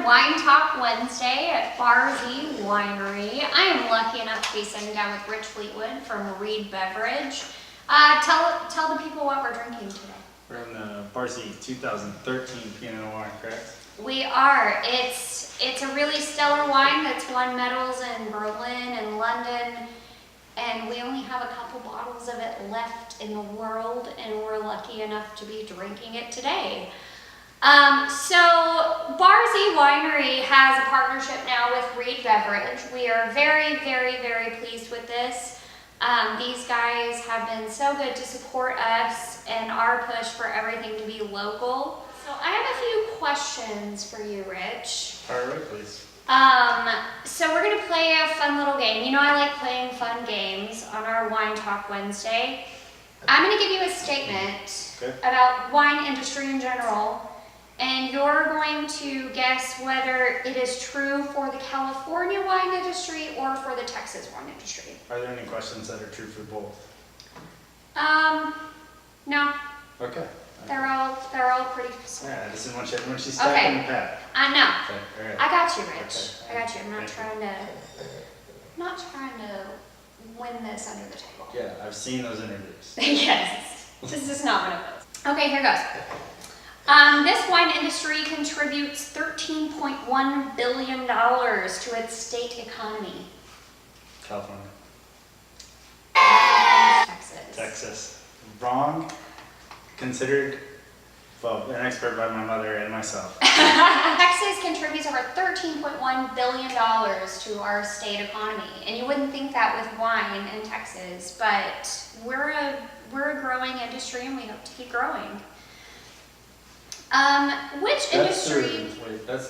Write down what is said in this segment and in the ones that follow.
Wine Talk Wednesday at Bar Z Winery. I am lucky enough to be sitting down with Rich Fleetwood from Reed Beverage. Tell the people what we're drinking today. We're in the Bar Z 2013 Pinot Noir, correct? We are. It's a really stellar wine that's won medals in Berlin and London, and we only have a couple bottles of it left in the world, and we're lucky enough to be drinking it today. So Bar Z Winery has a partnership now with Reed Beverage. We are very, very, very pleased with this. These guys have been so good to support us and our push for everything to be local. So I have a few questions for you, Rich. Fire away, please. So we're gonna play a fun little game. You know I like playing fun games on our Wine Talk Wednesday. I'm gonna give you a statement about wine industry in general, and you're going to guess whether it is true for the California wine industry or for the Texas wine industry. Are there any questions that are true for both? No. Okay. They're all pretty simple. Yeah, I just didn't want you everyone she's stacking the pad. I know. Okay, all right. I got you, Rich. Okay. I got you. I'm not Thank trying to win this under the table. Yeah, I've seen those interviews. Yes. This is not one of those. Okay, here goes. This wine industry contributes $13.1 billion to its state economy. California. Texas. Texas. Wrong. Considered, well, an expert by my mother and myself. Texas contributes over $13.1 billion to our state economy. And you wouldn't think that with wine in Texas, but we're a growing industry and we hope to keep growing. That's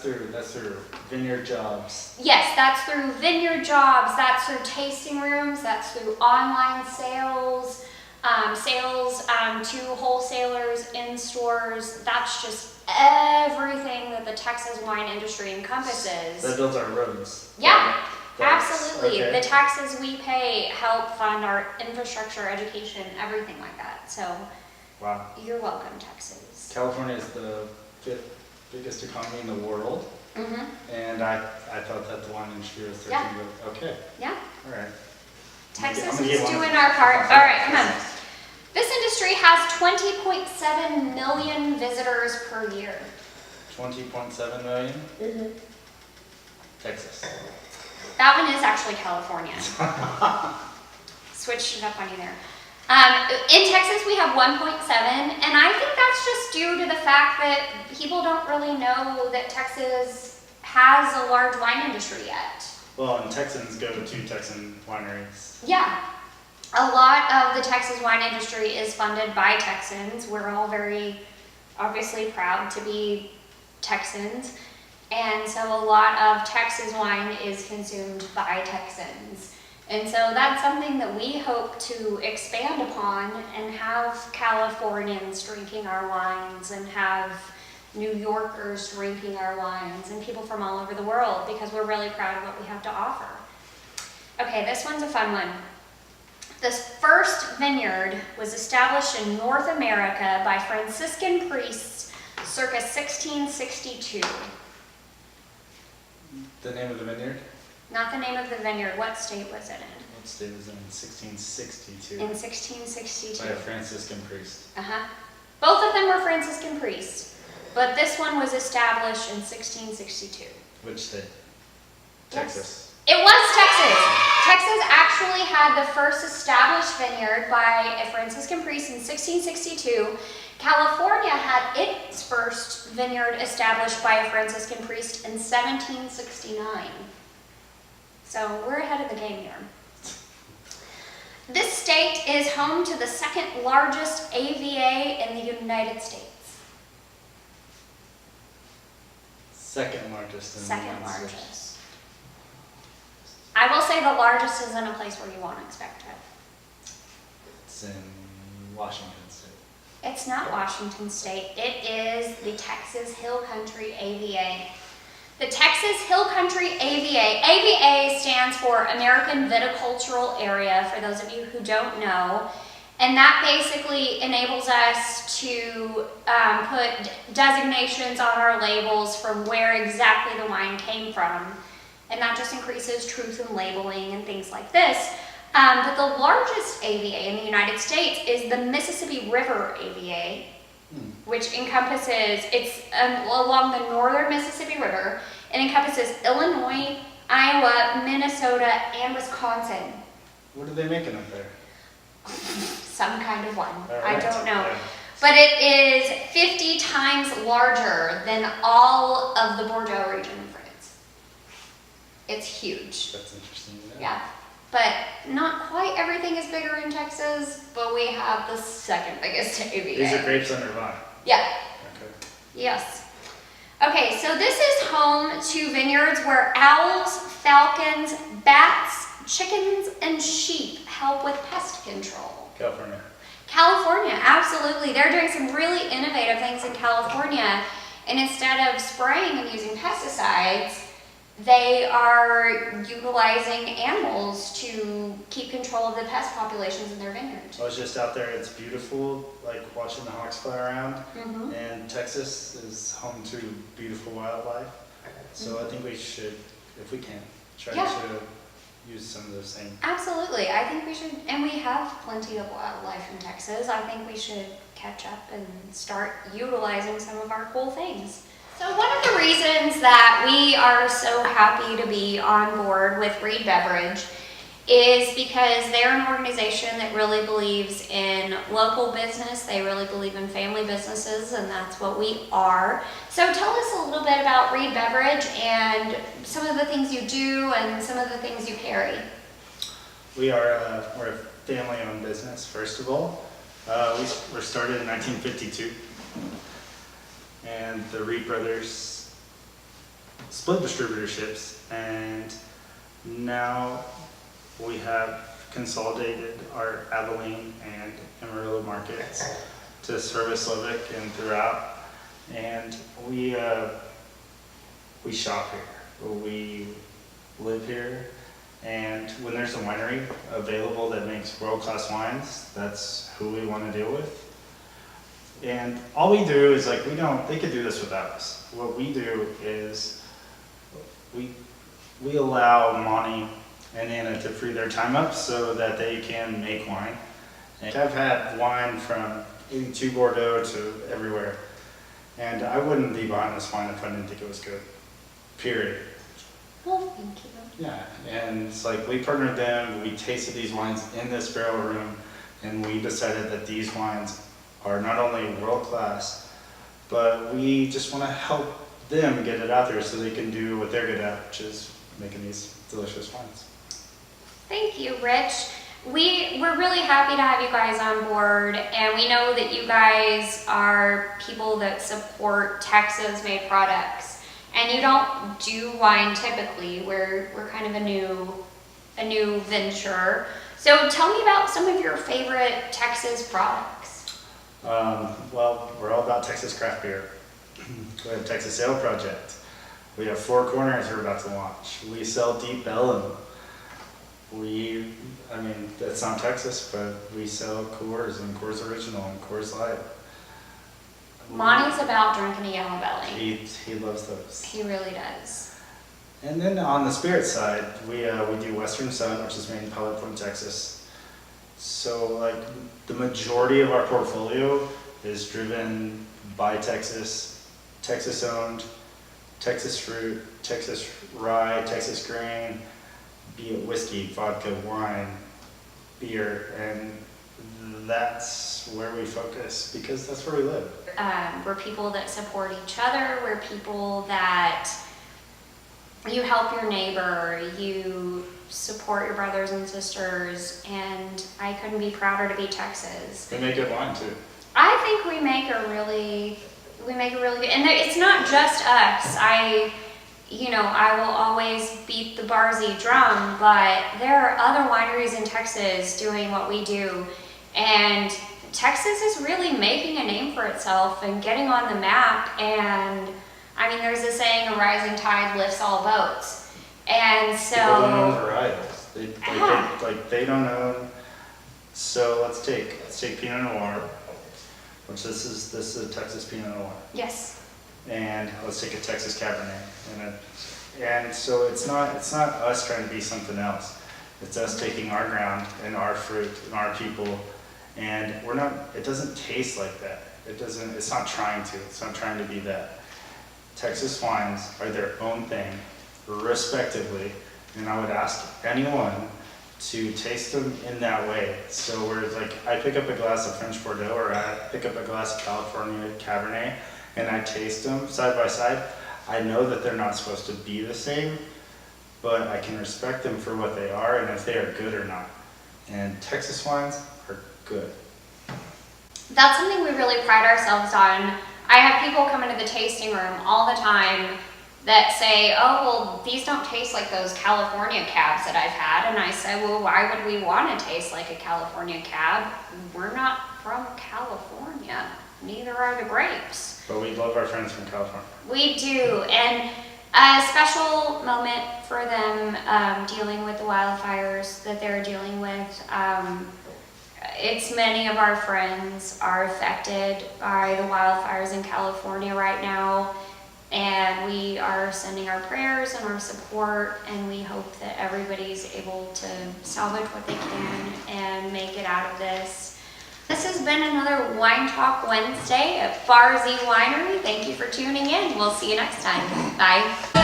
through vineyard jobs. Yes, that's through vineyard jobs, that's through tasting rooms, that's through online sales, sales to wholesalers in stores. That's just everything that the Texas wine industry encompasses. That builds our roads. Yeah, That's, absolutely. okay. The taxes we pay help fund our infrastructure, education, everything like that. So Wow. you're welcome, Texas. California is the fifth biggest economy in the world, and I thought that the wine industry was 13 Yeah. billion. Okay, Yeah, all right. Texas I'm gonna is get one. doing our part. All right, come on. This industry has 20.7 million visitors per year. 20.7 million? Texas. That one is actually California. Switched it up on you there. In Texas, we have 1.7, and I think that's just due to the fact that people don't really know that Texas has a large wine industry yet. Well, and Texans go to Texan wineries. Yeah. A lot of the Texas wine industry is funded by Texans. We're all very obviously proud to be Texans. And so a lot of Texas wine is consumed by Texans. And so that's something that we hope to expand upon and have Californians drinking our wines and have New Yorkers drinking our wines and people from all over the world, because we're really proud of what we have to offer. Okay, this one's a fun one. This first vineyard was established in North America by Franciscan priests circa 1662. The name of the vineyard? Not the name of the vineyard. What state was it in? What state was it in? 1662. In 1662. By a Franciscan priest. Both of them were Franciscan priests, but this one was established in 1662. Which state? Texas. It was Texas. Texas actually had the first established vineyard by a Franciscan priest in 1662. California had its first vineyard established by a Franciscan priest in 1769. So we're ahead of the game here. This state is home to the second largest AVA in the United States. Second largest in the Second United States. largest. I will say the largest is in a place where you won't expect it. It's in Washington State. It's not Washington State. It is the Texas Hill Country AVA. The Texas Hill Country AVA. AVA stands for American Viticultural Area, for those of you who don't know. And that basically enables us to put designations on our labels from where exactly the wine came from. And that just increases truth in labeling and things like this. But the largest AVA in the United States is the Mississippi River AVA, which encompasses, it's along the northern Mississippi River. It encompasses Illinois, Iowa, Minnesota, and Wisconsin. What are they making up there? Some kind of wine. All I right. don't know. Yeah. But it is 50 times larger than all of the Bordeaux region in France. It's huge. That's interesting. Yeah. But not quite everything is bigger in Texas, but we have the second biggest AVA. These are grapes under vine. Yeah. Okay. Yes. Okay, so this is home to vineyards where owls, falcons, bats, chickens, and sheep help with pest control. California. California, absolutely. They're doing some really innovative things in California. And instead of spraying and using pesticides, they are utilizing animals to keep control of the pest populations in their vineyards. I was just out there. It's beautiful, like watching the hawks fly around. Mm-hmm. And Texas is home to beautiful wildlife. So I think we should, if we can, try to use some of those same. Absolutely. I think we should, and we have plenty of wildlife in Texas. I think we should catch up and start utilizing some of our cool things. So one of the reasons that we are so happy to be on board with Reed Beverage is because they're an organization that really believes in local business. They really believe in family businesses, and that's what we are. So tell us a little bit about Reed Beverage and some of the things you do and some of the things you carry. We're a family-owned business, first of all. We were started in 1952, and the Reed brothers split distributorships, and now we have consolidated our Abilene and Amarillo markets to service Lubbock and throughout. And we shop here, we live here, and when there's a winery available that makes world-class wines, that's who we want to deal with. And all we do is like, they could do this without us. What we do is we allow Monty and Anna to free their time up so that they can make wine. And I've had wine from 82 Bordeaux to everywhere. And I wouldn't be buying this wine if I didn't think it was good. Period. Well, thank you. Yeah, and it's like we partnered them, we tasted these wines in this barrel room, and we decided that these wines are not only world class, but we just want to help them get it out there so they can do what they're good at, which is making these delicious wines. Thank you, Rich. We're really happy to have you guys on board, and we know that you guys are people that support Texas-made products. And you don't do wine typically. We're kind of a new venture. So tell me about some of your favorite Texas products. Well, we're all about Texas craft beer. We have Texas Ale Project. We have Four Corners we're about to launch. We sell Deep Ellum. That's not Texas, but we sell Coors and Coors Original and Coors Light. Monty's about drinking a Yellow Belly. He loves those. He really does. And then on the spirit side, we do Western Sun, which is made in Pilot Point, Texas. So like the majority of our portfolio is driven by Texas, Texas owned, Texas fruit, Texas rye, Texas grain, be it whiskey, vodka, wine, beer, and that's where we focus because that's where we live. We're people that support each other. We're people that you help your neighbor, you support your brothers and sisters, and I couldn't be prouder to be Texas. We make good wine too. I think we make a really good, and it's not just us. I will always beat the Barzy drum, but there are other wineries in Texas doing what we do, and Texas is really making a name for itself and getting on the map. And there's a saying, a rising tide lifts all boats. And so People don't own varietals. They don't own So let's take Pinot Noir, which this is a Texas Pinot Noir, Yes. and let's take a Texas Cabernet, and so it's not us trying to be something else. It's us taking our ground and our fruit and our people, and it doesn't taste like that. It's not trying to be that. Texas wines are their own thing, respectively, and I would ask anyone to taste them in that way. So where it's like, I pick up a glass of French Bordeaux or I pick up a glass of California Cabernet and I taste them side by side, I know that they're not supposed to be the same, but I can respect them for what they are and if they are good or not. And Texas wines are good. That's something we really pride ourselves on. I have people come into the tasting room all the time that say, oh, well, these don't taste like those California cabs that I've had. And I say, well, why would we want to taste like a California cab? We're not from California. Neither are the grapes. But we love our friends from California. We do. And a special moment for them dealing with the wildfires that they're dealing with. It's many of our friends are affected by the wildfires in California right now. And we are sending our prayers and our support, and we hope that everybody's able to salvage what they can and make it out of this. This has been another Wine Talk Wednesday at Bar Z Winery. Thank you for tuning in. We'll see you next time. Bye.